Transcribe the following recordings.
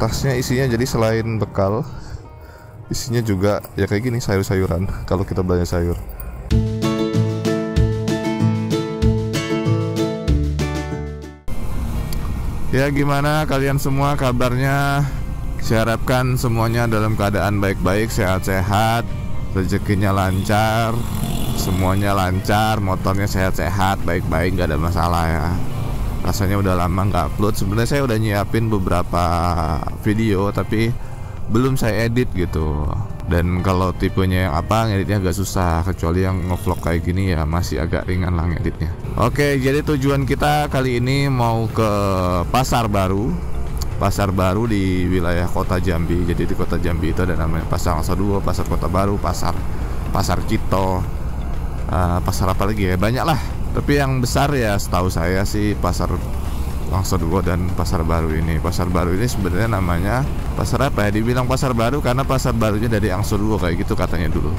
tasnya isinya jadi selain bekal, isinya juga ya kayak gini, sayur-sayuran kalau kita belanja sayur. Ya gimana kalian semua kabarnya? Saya harapkan semuanya dalam keadaan baik-baik, sehat-sehat, rezekinya lancar, semuanya lancar, motornya sehat-sehat, baik-baik, gak ada masalah ya. Rasanya udah lama nggak upload. Sebenarnya saya udah nyiapin beberapa video tapi belum saya edit gitu. Dan kalau tipenya yang apa, ngeditnya agak susah. Kecuali yang ngevlog kayak gini ya masih agak ringan lah ngeditnya. Oke, jadi tujuan kita kali ini mau ke pasar baru. Pasar baru di wilayah kota Jambi. Jadi di kota Jambi itu ada namanya Pasar Angsa 2, Pasar Kota Baru, Pasar Cito, pasar apa lagi ya, banyak lah. Tapi yang besar ya setahu saya sih Pasar Angsa 2 dan Pasar Baru ini. Pasar Baru ini sebenarnya namanya pasar apa ya? Dibilang pasar baru karena pasar barunya dari Angsa 2 kayak gitu katanya dulu.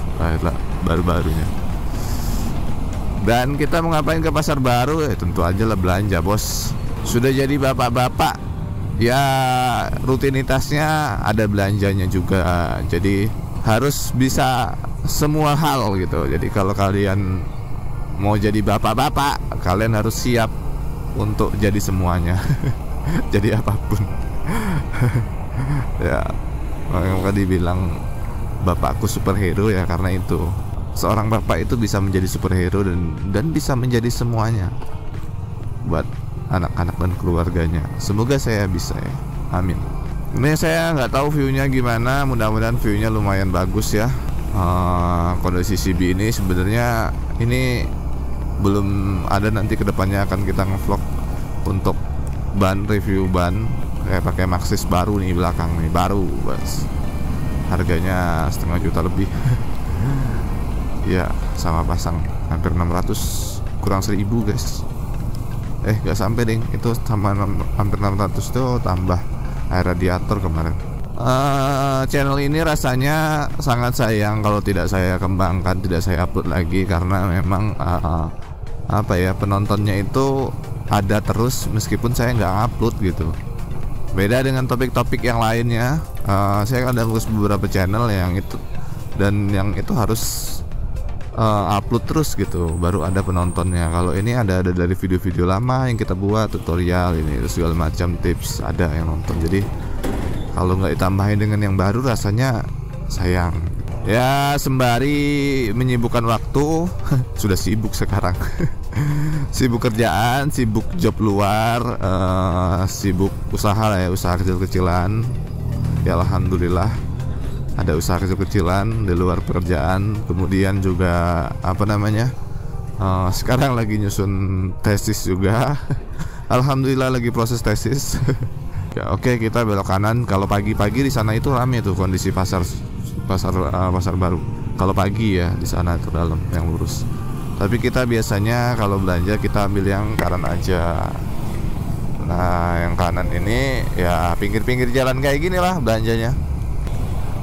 Baru-barunya. Dan kita mau ngapain ke pasar baru? Tentu aja lah belanja, bos. Sudah jadi bapak-bapak, ya rutinitasnya ada belanjanya juga. Jadi harus bisa semua hal gitu. Jadi kalau kalian mau jadi bapak-bapak, kalian harus siap untuk jadi semuanya. Jadi apapun. Ya, makanya dibilang bapakku superhero ya karena itu. Seorang bapak itu bisa menjadi superhero dan bisa menjadi semuanya buat anak-anak dan keluarganya. Semoga saya bisa ya. Amin. Ini saya nggak tahu viewnya gimana. Mudah-mudahan viewnya lumayan bagus ya. Kondisi CB ini sebenarnya ini belum ada, nanti kedepannya akan kita ngevlog untuk ban, review ban. Kayak pakai Maxxis baru nih belakang nih, baru bos. Harganya 500.000 juta lebih. Ya sama pasang hampir 600, kurang 1.000 guys. Gak sampai ding, itu sama hampir 600 tuh tambah air radiator kemarin. Channel ini rasanya sangat sayang kalau tidak saya kembangkan, tidak saya upload lagi karena memang apa ya, penontonnya itu ada terus meskipun saya nggak upload gitu. Beda dengan topik-topik yang lainnya. Saya ada ngurus beberapa channel yang itu, dan yang itu harus upload terus gitu baru ada penontonnya. Kalau ini ada dari video-video lama yang kita buat, tutorial ini segala macam, tips, ada yang nonton. Jadi kalau nggak ditambahin dengan yang baru rasanya sayang. Ya sembari menyibukkan waktu. Sudah sibuk sekarang. Sibuk kerjaan, sibuk job luar, sibuk usaha lah ya, usaha kecil-kecilan. Ya alhamdulillah ada usaha kecil-kecilan di luar pekerjaan. Kemudian juga apa namanya, sekarang lagi nyusun tesis juga. Alhamdulillah lagi proses tesis. Ya, oke, kita belok kanan. Kalau pagi-pagi di sana itu rame tuh kondisi pasar baru. Kalau pagi ya di sana itu dalam yang lurus. Tapi kita biasanya kalau belanja kita ambil yang kanan aja. Nah yang kanan ini ya pinggir-pinggir jalan kayak gini lah belanjanya.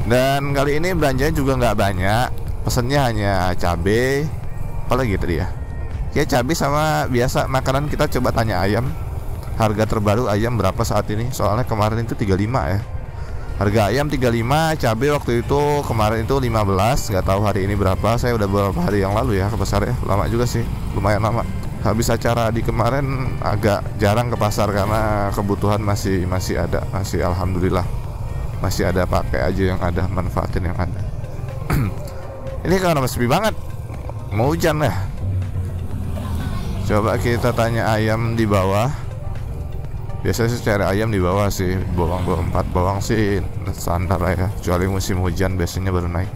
Dan kali ini belanjanya juga nggak banyak. Pesennya hanya cabai, apalagi tadi ya. Ya cabai sama biasa makanan. Kita coba tanya ayam. Harga terbaru ayam berapa saat ini? Soalnya kemarin itu 35 ya. Harga ayam 35, cabai waktu itu kemarin itu 15. Nggak tahu hari ini berapa. Saya udah beberapa hari yang lalu ya ke pasar ya. Lama juga sih, lumayan lama. Habis acara di kemarin agak jarang ke pasar karena kebutuhan masih ada, masih alhamdulillah. Masih ada, pakai aja yang ada, manfaatin yang ada. Ini karena sepi banget, mau hujan ya. Coba kita tanya ayam di bawah. Biasanya sih cari ayam di bawah sih. Bawang 4 bawang sih standar lah ya, kecuali musim hujan biasanya baru naik.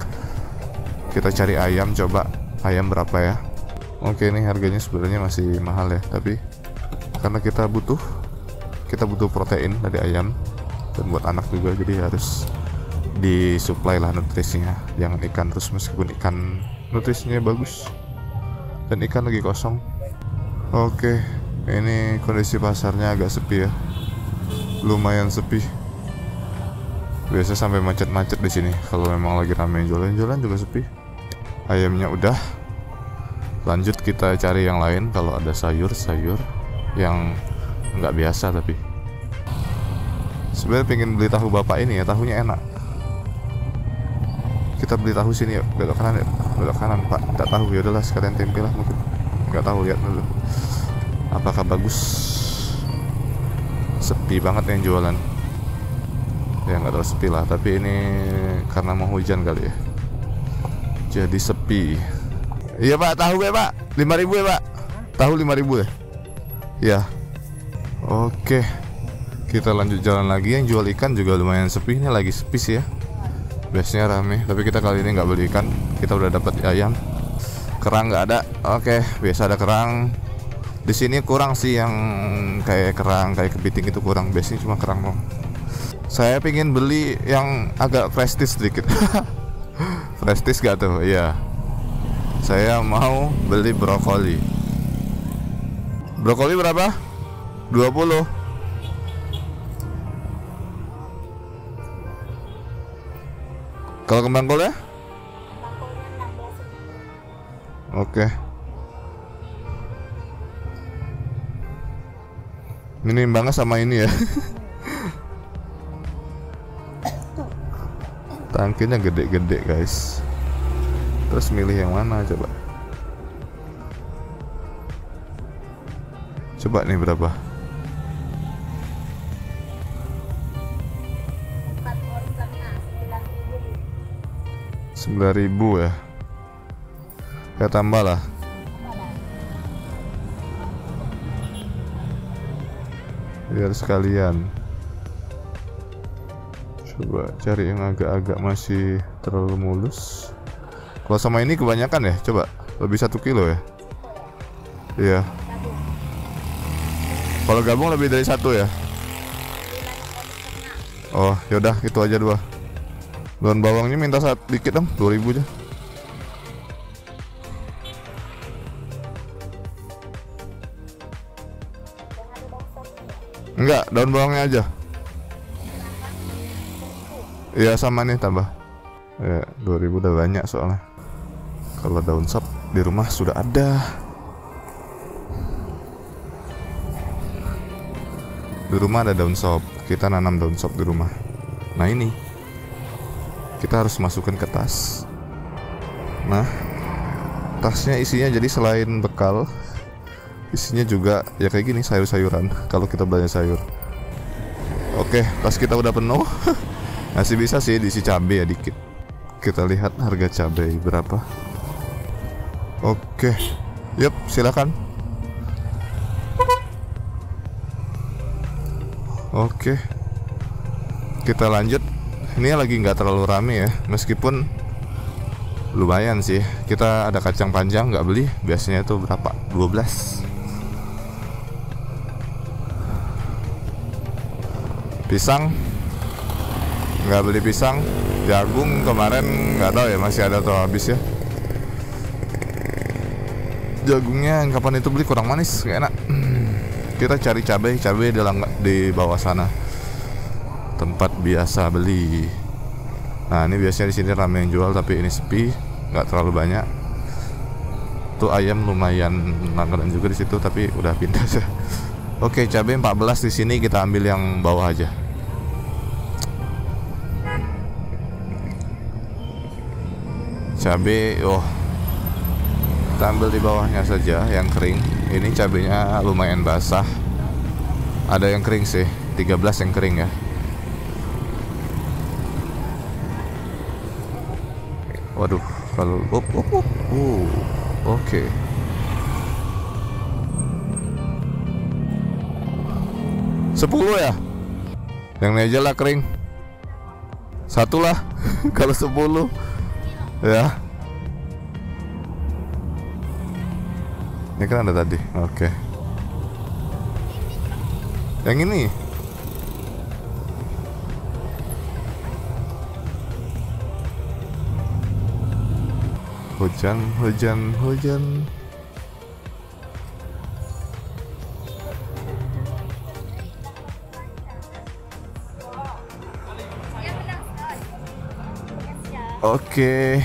Kita cari ayam, coba ayam berapa ya. Oke, ini harganya sebenarnya masih mahal ya, tapi karena kita butuh protein dari ayam dan buat anak juga, jadi harus disuplai lah nutrisinya. Jangan ikan terus, meskipun ikan nutrisinya bagus dan ikan lagi kosong. Oke, ini kondisi pasarnya agak sepi ya, lumayan sepi. Biasa sampai macet-macet di sini kalau memang lagi ramai. Jualan juga sepi. Ayamnya udah, lanjut kita cari yang lain. Kalau ada sayur yang nggak biasa tapi Sebenarnya pengen beli tahu bapak ini ya, tahunya enak. Kita beli tahu sini yuk, belok kanan yuk. Belok kanan pak, tidak tahu ya udahlah sekalian tempe lah mungkin. Nggak tahu, lihat dulu. Apakah bagus? Sepi banget yang jualan. Ya nggak terlalu sepi lah, tapi ini karena mau hujan kali ya. Jadi sepi. Iya pak, tahu ya pak, 5.000 ya pak. Tahu 5.000 ya? Ya. Oke. Kita lanjut jalan lagi. Yang jual ikan juga lumayan sepi. Ini lagi sepi sih ya. Biasanya rame, tapi kita kali ini nggak beli ikan. Kita udah dapat ayam. Kerang nggak ada. Oke, biasa ada kerang. Di sini kurang sih yang kayak kerang, kayak kepiting itu kurang. Biasanya cuma kerang dong. Saya pengen beli yang agak prestis sedikit. Prestis gak tuh? Iya. Saya mau beli brokoli. Brokoli berapa? 20. Kalau kembang kol ya? Oke. Ini imbangnya sama ini ya. Tangkinya gede-gede guys. Terus milih yang mana coba? Coba nih berapa? 9.000 ya. Ya tambah lah. Biar sekalian. Coba cari yang agak-agak masih terlalu mulus. Kalau sama ini kebanyakan ya, coba lebih 1 kilo ya. Iya. Kalau gabung lebih dari 1 ya. Oh yaudah itu aja 2. Daun bawangnya minta dikit dong, 2.000 aja. Enggak, daun bawangnya aja. Iya sama nih tambah. Ya 2.000 udah banyak soalnya. Kalau daun sop di rumah sudah ada. Di rumah ada daun sop. Kita nanam daun sop di rumah. Nah ini kita harus masukkan ke tas. Nah tasnya isinya jadi selain bekal, isinya juga ya kayak gini, sayur-sayuran kalau kita belanja sayur. Oke, tas kita udah penuh. Masih bisa sih diisi cabai ya dikit. Kita lihat harga cabai berapa. Oke, yup silakan. Oke, kita lanjut. Ini lagi nggak terlalu rame ya, meskipun lumayan sih. Kita ada kacang panjang nggak beli, biasanya itu berapa? 12. Pisang nggak beli pisang. Jagung kemarin nggak tahu ya masih ada atau habis ya. Jagungnya kapan itu beli kurang manis, nggak enak. Kita cari cabai di bawah sana, tempat biasa beli. Nah ini biasanya di sini ramai yang jual, tapi ini sepi, nggak terlalu banyak. Tuh ayam lumayan langganan juga di situ, tapi udah pindah sih. Oke, cabai 14 di sini, kita ambil yang bawah aja. Cabai, kita ambil di bawahnya saja yang kering. Ini cabainya lumayan basah. Ada yang kering sih, 13 yang kering ya. Waduh, kalau oke. Sepuluh ya? Yang ini aja lah kering. 1 lah. Kalau 10 ya. Ini kan ada tadi. Oke. Yang ini. Hujan. Oke.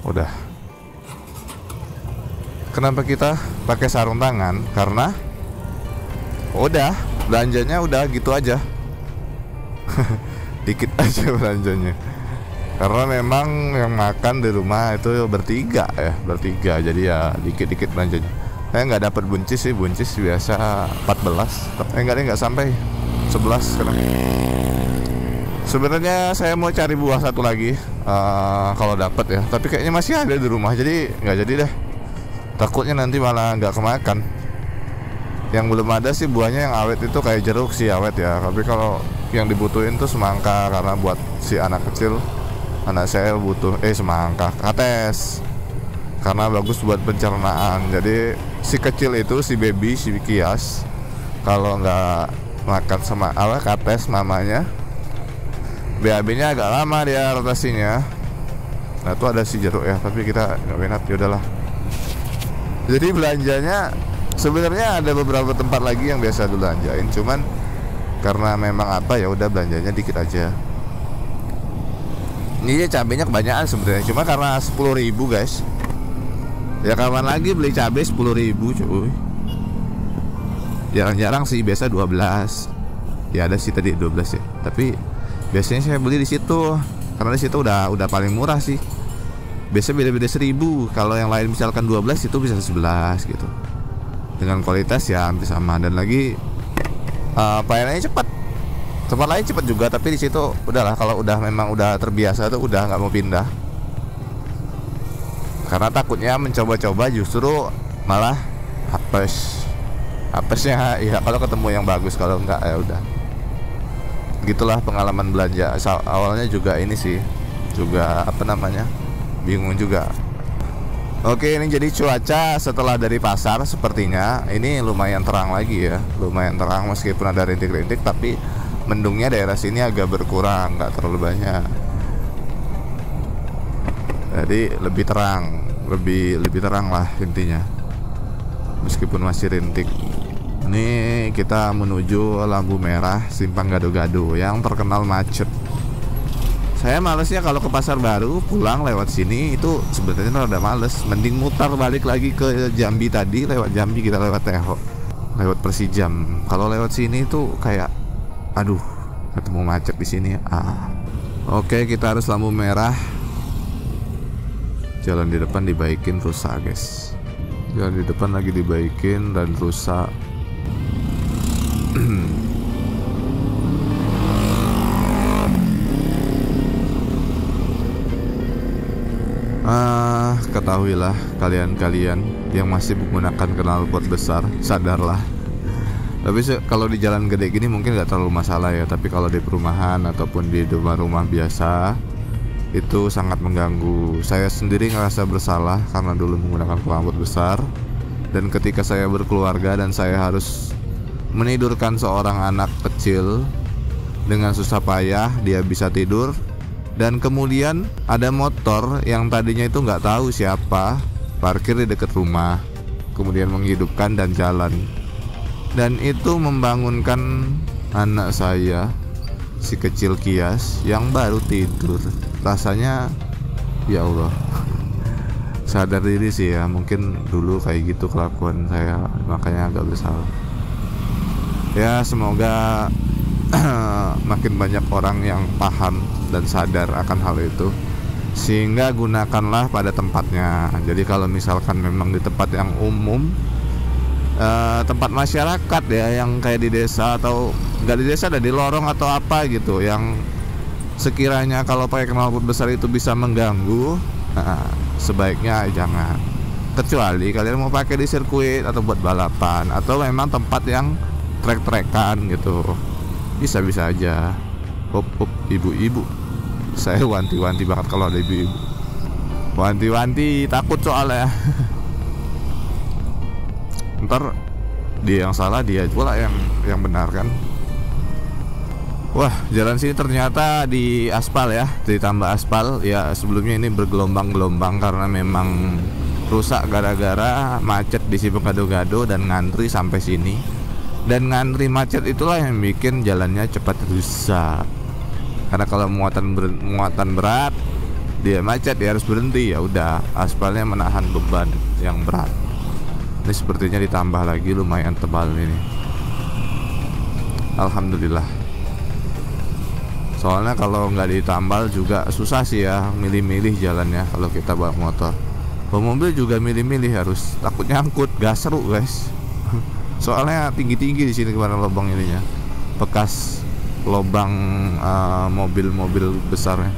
udah. Kenapa kita pakai sarung tangan? Karena udah belanjanya udah gitu aja. Dikit aja belanjanya. Karena memang yang makan di rumah itu bertiga, jadi ya dikit-dikit belanjanya. Saya nggak dapat buncis sih, buncis biasa 14. Nggak sampai 11 sekarang. Sebenarnya saya mau cari buah satu lagi kalau dapat ya, tapi kayaknya masih ada di rumah, jadi nggak jadi deh. Takutnya nanti malah nggak kemakan. Yang belum ada sih buahnya yang awet itu kayak jeruk sih awet ya, tapi kalau yang dibutuhin tuh semangka, karena buat si anak kecil, anak saya butuh semangka, kates, karena bagus buat pencernaan. Jadi si kecil itu, si baby, si kias, kalau nggak makan sama kates mamanya, BAB-nya agak lama dia rotasinya. Nah itu ada si jeruk ya, tapi kita nggak minat, yaudahlah. Jadi belanjanya sebenarnya ada beberapa tempat lagi yang biasa belanjain, cuman karena memang ya udah belanjanya dikit aja. Ini cabenya kebanyakan sebenarnya, cuma karena 10.000 guys. Ya kapan lagi beli cabai 10.000 cuy. Jarang-jarang sih, biasa 12. Ya ada sih tadi 12 ya. Tapi biasanya saya beli di situ karena di situ udah paling murah sih. Biasa beda-beda 1.000. Kalau yang lain misalkan 12 itu bisa 11 gitu. Dengan kualitas ya hampir sama, dan lagi pelayanannya cepat. Tempat lain cepat juga, tapi di situ udahlah, kalau udah memang udah terbiasa tuh udah nggak mau pindah. Karena takutnya mencoba-coba justru malah apesnya ya kalau ketemu yang bagus, kalau enggak ya udah. Gitulah pengalaman belanja. Awalnya juga ini sih, juga bingung juga. Oke, ini jadi cuaca setelah dari pasar sepertinya ini lumayan terang lagi ya, lumayan terang meskipun ada rintik-rintik, tapi mendungnya daerah sini agak berkurang, nggak terlalu banyak. Jadi lebih terang lah intinya, meskipun masih rintik. Ini kita menuju lampu merah Simpang Gado-Gado yang terkenal macet. Saya malesnya kalau ke Pasar Baru pulang lewat sini itu sebenarnya rada males. Mending mutar balik lagi ke Jambi tadi, lewat Jambi kita lewat Teho, lewat Persijam. Kalau lewat sini itu kayak aduh, ketemu macet di sini. Oke, kita harus lampu merah. Jalan di depan dibaikin rusak, guys. Jalan di depan lagi dibaikin dan rusak. Ketahuilah kalian-kalian yang masih menggunakan knalpot besar, sadarlah. Tapi kalau di jalan gede gini mungkin nggak terlalu masalah ya, tapi kalau di perumahan ataupun di rumah-rumah biasa itu sangat mengganggu. Saya sendiri ngerasa bersalah karena dulu menggunakan knalpot besar, dan ketika saya berkeluarga dan saya harus menidurkan seorang anak kecil dengan susah payah dia bisa tidur, dan kemudian ada motor yang tadinya itu nggak tahu siapa parkir di dekat rumah, kemudian menghidupkan dan jalan, dan itu membangunkan anak saya, si kecil kias yang baru tidur. Rasanya ya Allah, sadar diri sih ya, mungkin dulu kayak gitu kelakuan saya, makanya agak bersalah. Ya semoga makin banyak orang yang paham dan sadar akan hal itu, sehingga gunakanlah pada tempatnya. Jadi kalau misalkan memang di tempat yang umum, tempat masyarakat ya, yang kayak di desa atau nggak di desa, ada di lorong atau apa gitu, yang sekiranya kalau pakai knalpot besar itu bisa mengganggu, sebaiknya jangan. Kecuali kalian mau pakai di sirkuit atau buat balapan, atau memang tempat yang trek-trekan gitu, bisa-bisa aja. Hop ibu-ibu, saya wanti-wanti banget kalau ada ibu-ibu, wanti-wanti, takut soalnya. Ntar dia yang salah, dia pula yang benar kan. Wah, jalan sini ternyata di aspal ya, ditambah aspal ya. Sebelumnya ini bergelombang-gelombang karena memang rusak gara-gara macet di Simpang Gado-Gado dan ngantri sampai sini. Dan ngantri macet itulah yang bikin jalannya cepat rusak. Karena kalau muatan berat dia macet, dia harus berhenti. Ya udah, aspalnya menahan beban yang berat. Ini sepertinya ditambah lagi, lumayan tebal ini. Alhamdulillah. Soalnya kalau nggak ditambal juga susah sih ya, milih-milih jalannya kalau kita bawa motor. Bawa mobil juga milih-milih, harus takut nyangkut, gak seru guys. Soalnya tinggi-tinggi di sini kemarin lubang ininya, bekas lubang mobil-mobil besarnya.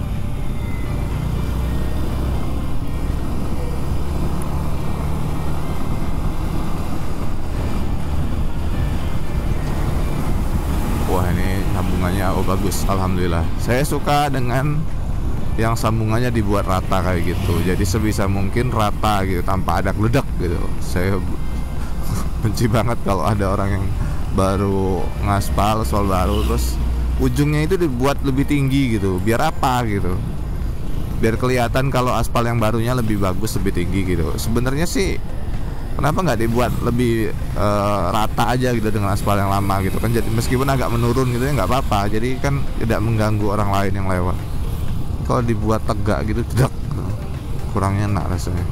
Wah ini sambungannya bagus, alhamdulillah. Saya suka dengan yang sambungannya dibuat rata kayak gitu, jadi sebisa mungkin rata gitu tanpa ada geledak gitu. Saya benci banget kalau ada orang yang baru ngaspal soal baru terus ujungnya itu dibuat lebih tinggi gitu. Biar apa gitu? Biar kelihatan kalau aspal yang barunya lebih bagus, lebih tinggi gitu. Sebenarnya sih kenapa nggak dibuat lebih rata aja gitu dengan aspal yang lama gitu kan, jadi meskipun agak menurun gitu ya nggak apa-apa, jadi kan tidak mengganggu orang lain yang lewat. Kalau dibuat tegak gitu tidak, kurang enak rasanya.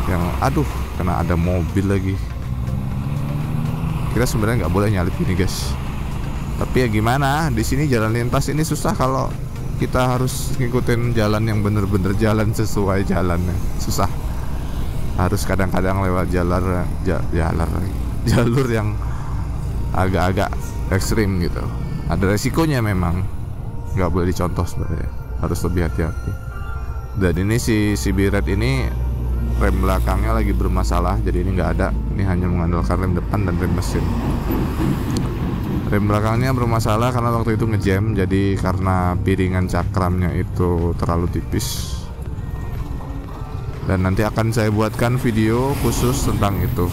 Yang aduh, kena ada mobil lagi. Kita sebenarnya nggak boleh nyalip gini guys, tapi ya gimana, di sini jalan lintas ini susah kalau kita harus ngikutin jalan yang bener-bener jalan sesuai jalannya, susah. Harus kadang-kadang lewat jalur yang agak-agak ekstrim gitu. Ada resikonya memang, nggak boleh dicontoh sebenarnya, harus lebih hati-hati. Dan ini si Biret ini rem belakangnya lagi bermasalah, jadi ini nggak ada. Ini hanya mengandalkan rem depan dan rem mesin. Rem belakangnya bermasalah karena waktu itu ngejam, jadi karena piringan cakramnya itu terlalu tipis. Dan nanti akan saya buatkan video khusus tentang itu.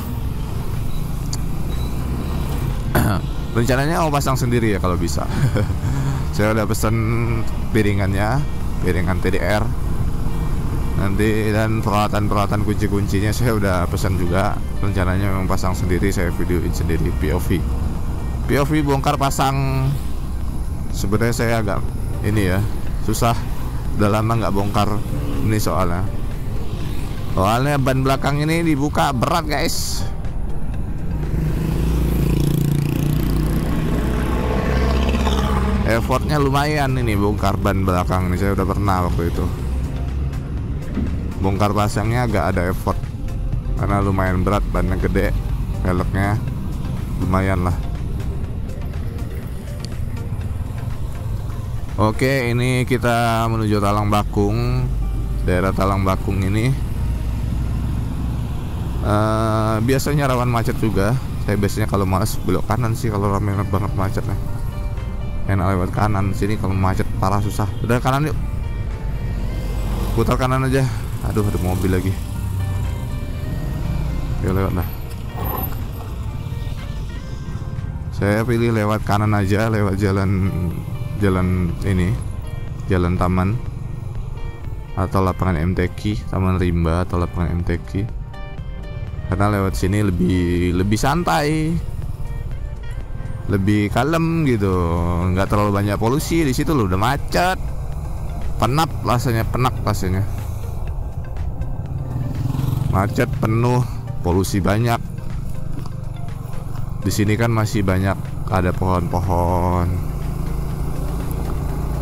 Rencananya mau pasang sendiri ya kalau bisa. Saya udah pesen piringannya, piringan TDR nanti, dan peralatan kunci-kuncinya saya udah pesan juga. Rencananya memang pasang sendiri, saya videoin sendiri POV bongkar pasang. Sebenarnya saya agak ini ya, susah, udah lama nggak bongkar ini soalnya ban belakang ini dibuka berat guys. Effortnya lumayan ini bongkar ban belakang ini, saya udah pernah waktu itu. Bongkar pasangnya agak ada effort karena lumayan berat, bannya gede, velgnya lumayan lah. Oke, ini kita menuju Talang Bakung. Daerah Talang Bakung ini biasanya rawan macet juga. Saya biasanya kalau malas belok kanan sih, kalau ramai banget macetnya. Enak lewat kanan, sini kalau macet parah susah. Udah kanan yuk, putar kanan aja. Aduh, ada mobil lagi. Oke, lewat lah. Saya pilih lewat kanan aja, lewat jalan ini, jalan taman atau lapangan MTQ, Taman Rimba atau lapangan MTQ. Karena lewat sini lebih santai, lebih kalem gitu, nggak terlalu banyak polusi. Di situ lo udah macet, penak rasanya, macet penuh, polusi banyak. Di sini kan masih banyak ada pohon-pohon,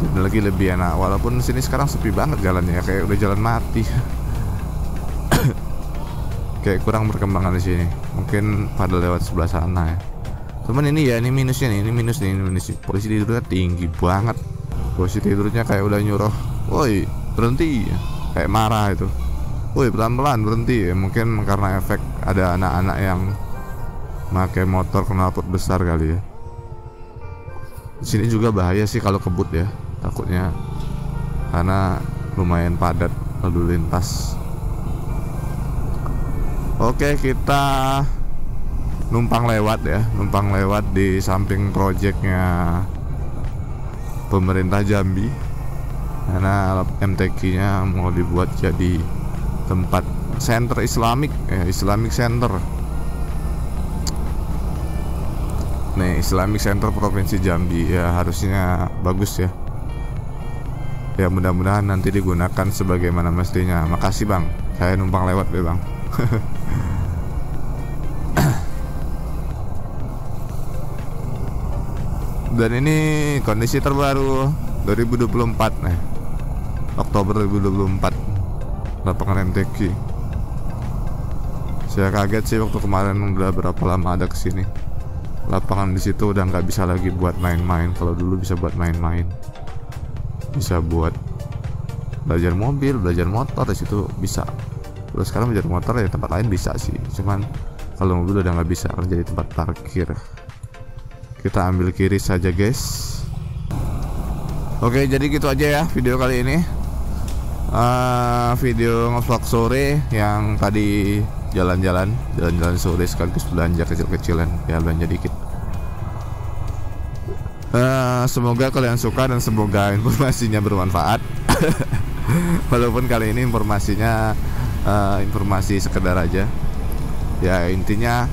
jadi lagi lebih enak. Walaupun di sini sekarang sepi banget jalannya, kayak udah jalan mati. Kayak kurang perkembangan di sini. Mungkin pada lewat sebelah sana ya. Cuman ini ya, ini minusnya nih, ini minus. Polisi tidurnya tinggi banget. Polisi tidurnya kayak udah nyuruh, woi berhenti, kayak marah itu. Woi pelan-pelan berhenti. Mungkin karena efek ada anak-anak yang pakai motor knalpot besar kali ya. Di sini juga bahaya sih kalau kebut ya, takutnya, karena lumayan padat lalu lintas. Oke, kita numpang lewat di samping proyeknya pemerintah Jambi, karena MTQ-nya mau dibuat jadi tempat center Islamic Center. Nih, Islamic Center Provinsi Jambi ya, harusnya bagus ya. Ya mudah-mudahan nanti digunakan sebagaimana mestinya. Makasih bang, saya numpang lewat deh bang. Dan ini kondisi terbaru 2024 nih, Oktober 2024, lapangan MTQ. Saya kaget sih waktu kemarin, udah berapa lama ada kesini. Lapangan di situ udah nggak bisa lagi buat main-main. Kalau dulu bisa buat main-main, bisa buat belajar mobil, belajar motor di situ bisa. Terus sekarang belajar motor ya tempat lain bisa sih, cuman kalau mobil udah nggak bisa kan jadi tempat parkir. Kita ambil kiri saja guys. Oke, jadi gitu aja ya video kali ini. Video ngevlog sore yang tadi jalan-jalan sore sekaligus belanja kecil-kecilan, ya belanja dikit. Semoga kalian suka dan semoga informasinya bermanfaat. Walaupun kali ini informasinya informasi sekedar aja. Ya intinya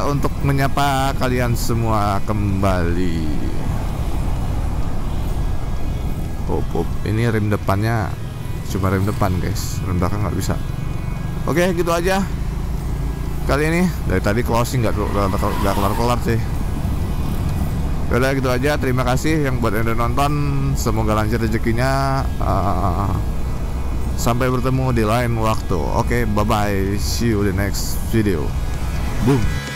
untuk menyapa kalian semua kembali. Ini rem depannya cuma rem depan guys, rem belakang nggak bisa. Oke, gitu aja kali ini. Dari tadi closing nggak kelar sih. Udah gitu aja. Terima kasih yang buat yang udah nonton. Semoga lancar rezekinya. Sampai bertemu di lain waktu. Oke, bye bye. See you the next video. Boom.